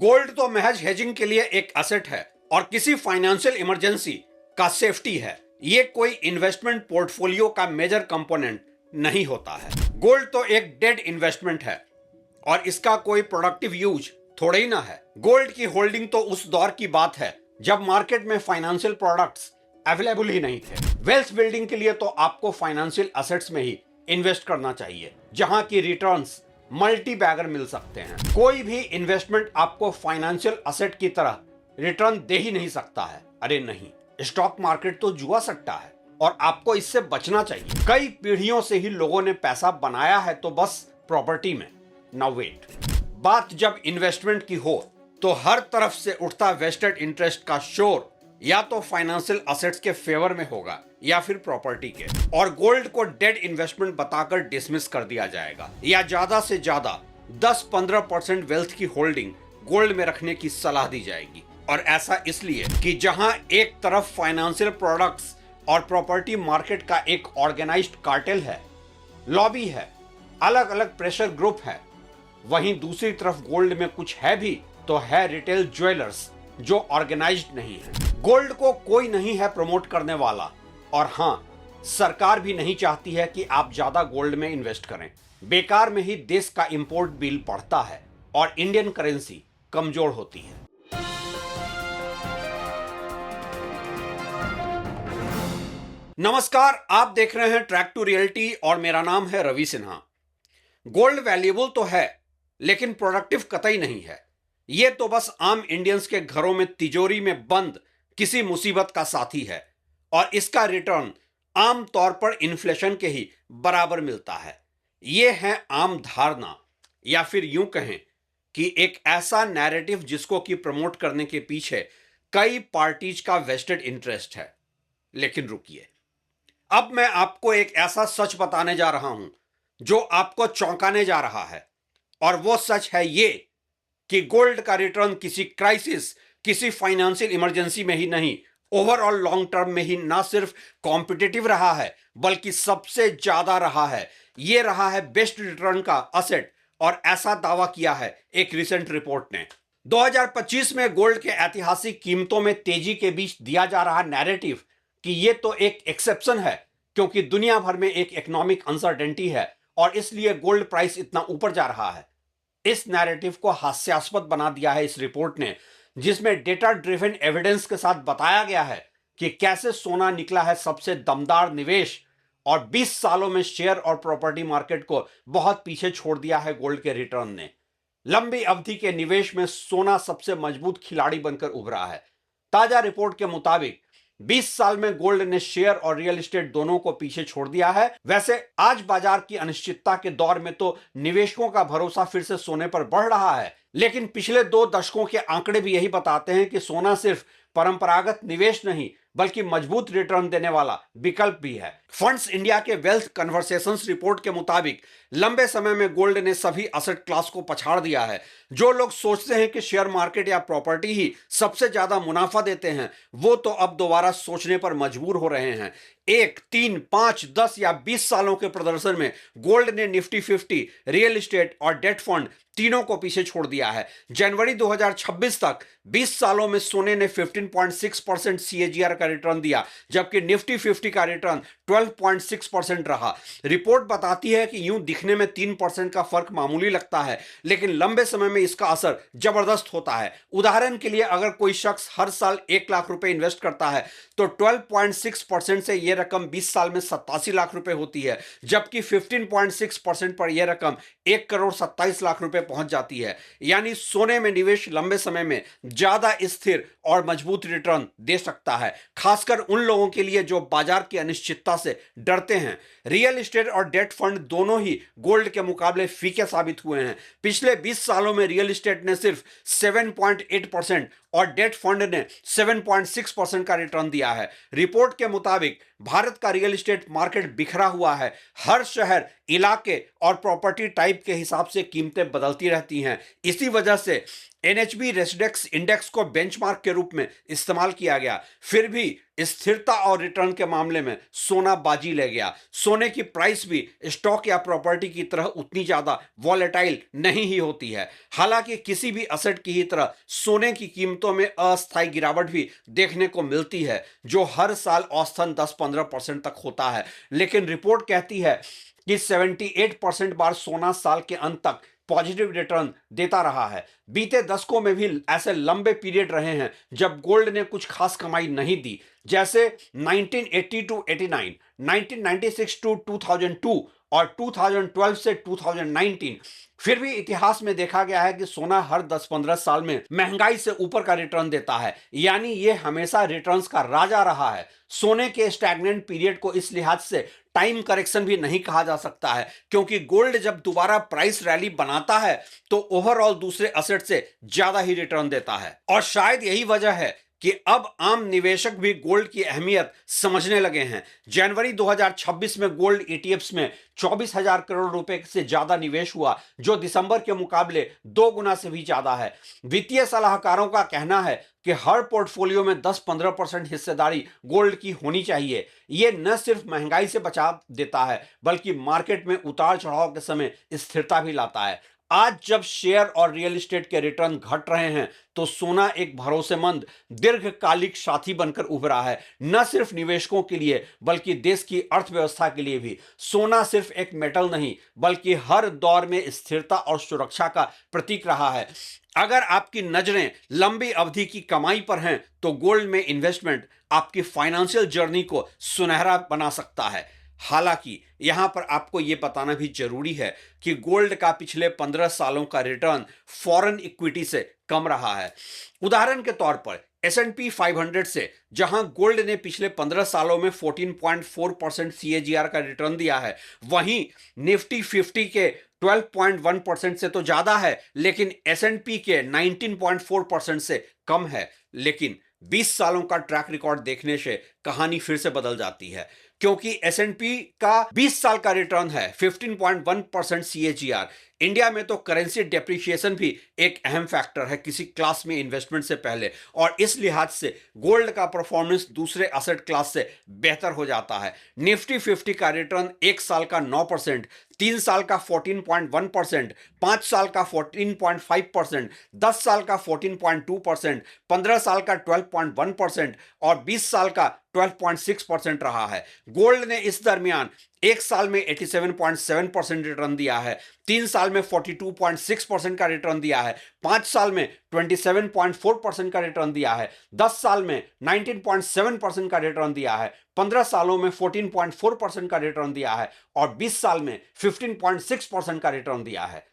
Gold तो महज hedging के लिए एक एसेट है और किसी फाइनेंशियल इमरजेंसी का सेफ्टी है। ये कोई इन्वेस्टमेंट पोर्टफोलियो का मेजर कंपोनेंट नहीं होता है। गोल्ड तो एक डेड इन्वेस्टमेंट है और इसका कोई प्रोडक्टिव यूज थोड़ा ही ना है। गोल्ड की होल्डिंग तो उस दौर की बात है जब मार्केट में फाइनेंशियल प्रोडक्ट्स अवेलेबल ही नहीं थे। वेल्थ बिल्डिंग के लिए तो आपको फाइनेंशियल एसेट्स में ही इन्वेस्ट करना चाहिए जहां की रिटर्न्स मल्टी बैगर मिल सकते हैं। कोई भी इन्वेस्टमेंट आपको फाइनेंशियल एसेट की तरह रिटर्न दे ही नहीं सकता है। अरे नहीं, स्टॉक मार्केट तो जुआ सट्टा है और आपको इससे बचना चाहिए। कई पीढ़ियों से ही लोगों ने पैसा बनाया है तो बस प्रॉपर्टी में। नाउ वेट, बात जब इन्वेस्टमेंट की हो तो हर तरफ से उठता वेस्टेड इंटरेस्ट का शोर या तो फाइनेंशियल एसेट्स के फेवर में होगा या फिर प्रॉपर्टी के, और गोल्ड को डेड इन्वेस्टमेंट बताकर डिसमिस कर दिया जाएगा या ज्यादा से ज्यादा 10-15% वेल्थ की होल्डिंग गोल्ड में रखने की सलाह दी जाएगी। और ऐसा इसलिए कि जहां एक तरफ फाइनेंशियल प्रोडक्ट्स और प्रॉपर्टी मार्केट का एक ऑर्गेनाइज्ड कार्टेल है, लॉबी है, अलग अलग प्रेशर ग्रुप है, वहीं दूसरी तरफ गोल्ड में कुछ है भी तो है रिटेल ज्वेलर्स जो ऑर्गेनाइज्ड नहीं है। गोल्ड को कोई नहीं है प्रमोट करने वाला, और हां, सरकार भी नहीं चाहती है कि आप ज्यादा गोल्ड में इन्वेस्ट करें। बेकार में ही देश का इंपोर्ट बिल बढ़ता है और इंडियन करेंसी कमजोर होती है। नमस्कार, आप देख रहे हैं ट्रैक टू रियलिटी और मेरा नाम है रवि सिन्हा। गोल्ड वैल्यूएबल तो है लेकिन प्रोडक्टिव कतई नहीं है। यह तो बस आम इंडियंस के घरों में तिजोरी में बंद किसी मुसीबत का साथी है और इसका रिटर्न आम तौर पर इन्फ्लेशन के ही बराबर मिलता है। यह है आम धारणा, या फिर यूं कहें कि एक ऐसा नैरेटिव जिसको कि प्रमोट करने के पीछे कई पार्टीज का वेस्टेड इंटरेस्ट है। लेकिन रुकिए, अब मैं आपको एक ऐसा सच बताने जा रहा हूं जो आपको चौंकाने जा रहा है, और वो सच है ये कि गोल्ड का रिटर्न किसी क्राइसिस, किसी फाइनेंशियल इमरजेंसी में ही नहीं, ओवरऑल लॉन्ग टर्म में ही ना सिर्फ कॉम्पिटिटिव रहा है बल्कि सबसे ज्यादा रहा है। यह रहा है बेस्ट रिटर्न का असेट, और ऐसा दावा किया है एक रिसेंट रिपोर्ट ने। 2025 में गोल्ड के ऐतिहासिक कीमतों में तेजी के बीच दिया जा रहा नैरेटिव कि यह तो एक एक्सेप्शन है क्योंकि दुनिया भर में एक इकोनॉमिक अनसर्टेनिटी है और इसलिए गोल्ड प्राइस इतना ऊपर जा रहा है। इस नैरेटिव को हास्यास्पद बना दिया है इस रिपोर्ट ने, जिसमें डेटा ड्रिवन एविडेंस के साथ बताया गया है कि कैसे सोना निकला है सबसे दमदार निवेश, और 20 सालों में शेयर और प्रॉपर्टी मार्केट को बहुत पीछे छोड़ दिया है गोल्ड के रिटर्न ने। लंबी अवधि के निवेश में सोना सबसे मजबूत खिलाड़ी बनकर उभरा है। ताजा रिपोर्ट के मुताबिक 20 साल में गोल्ड ने शेयर और रियल एस्टेट दोनों को पीछे छोड़ दिया है। वैसे आज बाजार की अनिश्चितता के दौर में तो निवेशकों का भरोसा फिर से सोने पर बढ़ रहा है, लेकिन पिछले 2 दशकों के आंकड़े भी यही बताते हैं कि सोना सिर्फ परंपरागत निवेश नहीं बल्कि मजबूत रिटर्न देने वाला विकल्प भी है। फंड्स इंडिया के वेल्थ कन्वर्सेशंस रिपोर्ट के मुताबिक लंबे समय में गोल्ड ने सभी एसेट क्लास को पछाड़ दिया है। जो लोग सोचते हैं कि शेयर मार्केट या प्रॉपर्टी ही सबसे ज्यादा मुनाफा देते हैं, वो तो अब दोबारा सोचने पर मजबूर हो रहे हैं। 1, 3, 5, 10 या 20 सालों के प्रदर्शन में गोल्ड ने निफ्टी 50, रियल एस्टेट और डेट फंड तीनों को पीछे छोड़ दिया है। जनवरी 2026 तक 20 सालों में सोने ने 15.6% CAGR का रिटर्न दिया, जबकि निफ्टी 50 का रिटर्न 12.6% रहा। रिपोर्ट बताती है कि यूं दिखने में 3% का फर्क मामूली लगता है, लेकिन लंबे समय में इसका असर जबरदस्त होता है। उदाहरण के लिए, अगर कोई शख्स हर साल 1 लाख रुपए इन्वेस्ट करता है तो 12.6% से यह रकम 20 साल में 87 लाख रुपए होती है, जबकि 15.6% पर यह रकम 1,27,00,000 रुपए पहुंच जाती है। यानी सोने में निवेश लंबे समय में ज्यादा स्थिर और मजबूत रिटर्न दे सकता है, खासकर उन लोगों के लिए जो बाजार की अनिश्चितता से डरते हैं। रियल एस्टेट और डेट फंड दोनों ही गोल्ड के मुकाबले फीके साबित हुए हैं। पिछले 20 सालों में रियल एस्टेट ने सिर्फ 7.8% और डेट फंड ने 7.6% का रिटर्न दिया है। रिपोर्ट के मुताबिक भारत का रियल एस्टेट मार्केट बिखरा हुआ है। हर शहर, इलाके और प्रॉपर्टी टाइप के हिसाब से कीमतें बदलती रहती हैं। इसी वजह से एनएचबी रेसिडेक्स इंडेक्स को बेंचमार्क के रूप में इस्तेमाल किया गया, फिर भी स्थिरता और रिटर्न के मामले में सोना बाजी ले गया। सोने की प्राइस भी स्टॉक या प्रॉपर्टी की तरह उतनी ज्यादा वॉलेटाइल नहीं ही होती है। हालांकि किसी भी असेट की ही तरह सोने की कीमतों में अस्थायी गिरावट भी देखने को मिलती है, जो हर साल औसतन 10-15% तक होता है। लेकिन रिपोर्ट कहती है कि 78% बार सोना साल के अंत तक पॉजिटिव रिटर्न देता रहा है। बीते दशकों में भी ऐसे लंबे पीरियड रहे हैं जब गोल्ड ने कुछ खास कमाई नहीं दी, जैसे 1980 टू 89, 1996 टू 2002 और 2012 से 2019। फिर भी इतिहास में देखा गया है कि सोना हर 10-15 साल में महंगाई से ऊपर का रिटर्न देता है, यानी यह हमेशा रिटर्न्स का राजा रहा है। सोने के स्टैग्नेंट पीरियड को इस लिहाज से टाइम करेक्शन भी नहीं कहा जा सकता है, क्योंकि गोल्ड जब दोबारा प्राइस रैली बनाता है तो ओवरऑल दूसरे असेट से ज्यादा ही रिटर्न देता है। और शायद यही वजह है कि अब आम निवेशक भी गोल्ड की अहमियत समझने लगे हैं। जनवरी 2026 में गोल्ड ईटीएफ्स में 24,000 करोड़ रुपए से ज्यादा निवेश हुआ, जो दिसंबर के मुकाबले 2 गुना से भी ज्यादा है। वित्तीय सलाहकारों का कहना है कि हर पोर्टफोलियो में 10-15% हिस्सेदारी गोल्ड की होनी चाहिए। यह न सिर्फ महंगाई से बचाव देता है, बल्कि मार्केट में उतार चढ़ाव के समय स्थिरता भी लाता है। आज जब शेयर और रियल एस्टेट के रिटर्न घट रहे हैं, तो सोना एक भरोसेमंद दीर्घकालिक साथी बनकर उभरा है, न सिर्फ निवेशकों के लिए बल्कि देश की अर्थव्यवस्था के लिए भी। सोना सिर्फ एक मेटल नहीं, बल्कि हर दौर में स्थिरता और सुरक्षा का प्रतीक रहा है। अगर आपकी नजरें लंबी अवधि की कमाई पर हैं, तो गोल्ड में इन्वेस्टमेंट आपकी फाइनेंशियल जर्नी को सुनहरा बना सकता है। हालांकि यहां पर आपको यह बताना भी जरूरी है कि गोल्ड का पिछले 15 सालों का रिटर्न फॉरेन इक्विटी से कम रहा है। उदाहरण के तौर पर S&P 500 से जहां गोल्ड ने पिछले 15 सालों में 14.4% CAGR का रिटर्न दिया है, वहीं निफ्टी 50 के 12.1% से तो ज्यादा है, लेकिन S&P के 19.4% से कम है। लेकिन 20 सालों का ट्रैक रिकॉर्ड देखने से कहानी फिर से बदल जाती है, क्योंकि S&P का 20 साल का रिटर्न है 15.1% CAGR। इंडिया में तो करेंसी डेप्रिसिएशन भी एक अहम फैक्टर है किसी क्लास में इन्वेस्टमेंट से पहले, और इस लिहाज से गोल्ड का परफॉर्मेंस दूसरे असेट क्लास से बेहतर हो जाता है। निफ्टी 50 का रिटर्न 1 साल का 9%, 3 साल का 14.1%, 5 साल का 14.5%, 10 साल का 14.2%, 15 साल का 12.1% और 20 साल का 12.6% रहा है। गोल्ड ने इस दरमियान 1 साल में 87.7% रिटर्न दिया है, 3 साल में 42.6% का रिटर्न दिया है, 5 साल में 27.4% का रिटर्न दिया है, 10 साल में 19.7% का रिटर्न दिया है, 15 सालों में 14.4% का रिटर्न दिया है और 20 साल में 15.6% का रिटर्न दिया है।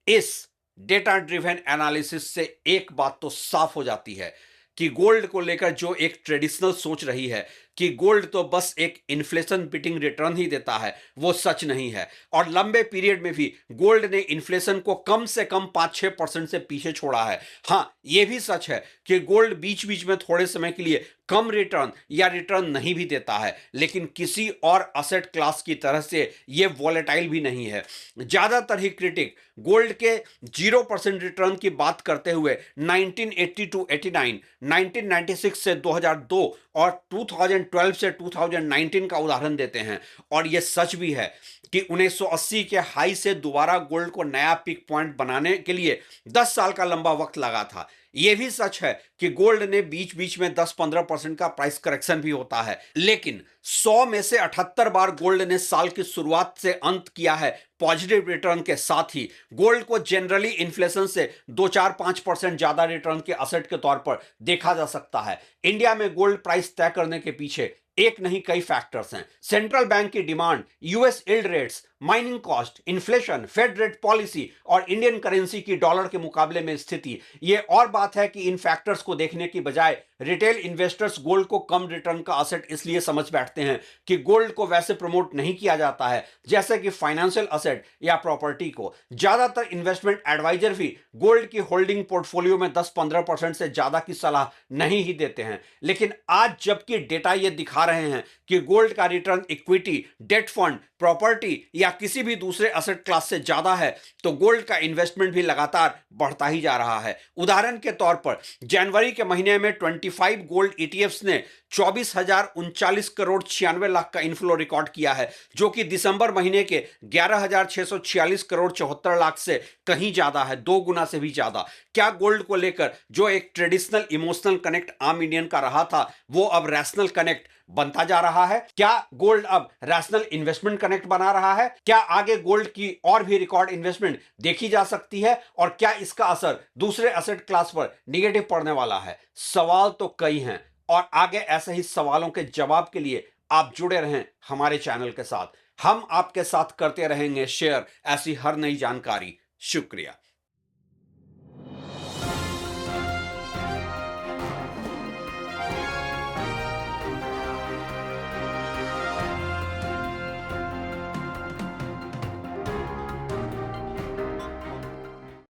इस डेटा ड्रिवन एनालिसिस से एक बात तो साफ हो जाती है कि गोल्ड को लेकर जो एक ट्रेडिशनल सोच रही है कि गोल्ड तो बस एक इन्फ्लेशन बीटिंग रिटर्न ही देता है, वो सच नहीं है। और लंबे पीरियड में भी गोल्ड ने इन्फ्लेशन को कम से कम 5-6% से पीछे छोड़ा है। हाँ, यह भी सच है कि गोल्ड बीच बीच में थोड़े समय के लिए कम रिटर्न या रिटर्न नहीं भी देता है, लेकिन किसी और असेट क्लास की तरह से यह वॉलेटाइल भी नहीं है। ज्यादातर ही क्रिटिक गोल्ड के 0% रिटर्न की बात करते हुए 1980 टू 89, 1996 से 2002 और 2012 से 2019 का उदाहरण देते हैं। और यह सच भी है कि 1980 के हाई से दोबारा गोल्ड को नया पिक पॉइंट बनाने के लिए 10 साल का लंबा वक्त लगा था। यह भी सच है कि गोल्ड ने बीच बीच में 10-15% का प्राइस करेक्शन भी होता है, लेकिन 100 में से 78 बार गोल्ड ने साल की शुरुआत से अंत किया है पॉजिटिव रिटर्न के साथ ही। गोल्ड को जनरली इन्फ्लेशन से 2-4-5% ज्यादा रिटर्न के असेट के तौर पर देखा जा सकता है। इंडिया में गोल्ड प्राइस तय करने के पीछे एक नहीं कई फैक्टर्स हैं। सेंट्रल बैंक की demand, US yield rates, mining cost, inflation, fed rate policy और इंडियन करेंसी की डॉलर के मुकाबले में स्थिति। यह और बात है कि इन फैक्टर्स को देखने की बजाय रिटेल इन्वेस्टर्स गोल्ड को कम रिटर्न का असेट इसलिए समझ बैठते हैं कि गोल्ड को वैसे प्रमोट नहीं किया जाता है जैसे कि फाइनेंशियल असेट या प्रॉपर्टी को। ज्यादातर इन्वेस्टमेंट एडवाइजर भी गोल्ड की होल्डिंग पोर्टफोलियो में 10-15% से ज्यादा की सलाह नहीं ही देते हैं। लेकिन आज जबकि डेटा यह दिखा रहे हैं कि गोल्ड का return equity, debt fund, property या किसी भी दूसरे असेट क्लास से ज्यादा है तो गोल्ड का इन्वेस्टमेंट भी लगातार बढ़ता ही जा रहा है। उदाहरण के तौर पर जनवरी के महीने में 25 गोल्ड ईटीएफ्स ने 24,039 करोड़ 96 लाख का इनफ्लो रिकॉर्ड किया है, जो कि दिसंबर महीने के 11,646 करोड़ 74 लाख से कहीं ज्यादा है, 2 गुना से भी ज्यादा। क्या गोल्ड को लेकर जो एक ट्रेडिशनल इमोशनल कनेक्ट आम इंडियन का रहा था वो अब रैशनल कनेक्ट बनता जा रहा है? क्या गोल्ड अब रैशनल इन्वेस्टमेंट कनेक्ट बना रहा है? क्या आगे गोल्ड की और भी रिकॉर्ड इन्वेस्टमेंट देखी जा सकती है? और क्या इसका असर दूसरे एसेट क्लास पर निगेटिव पड़ने वाला है? सवाल तो कई हैं और आगे ऐसे ही सवालों के जवाब के लिए आप जुड़े रहें हमारे चैनल के साथ। हम आपके साथ करते रहेंगे शेयर ऐसी हर नई जानकारी। शुक्रिया।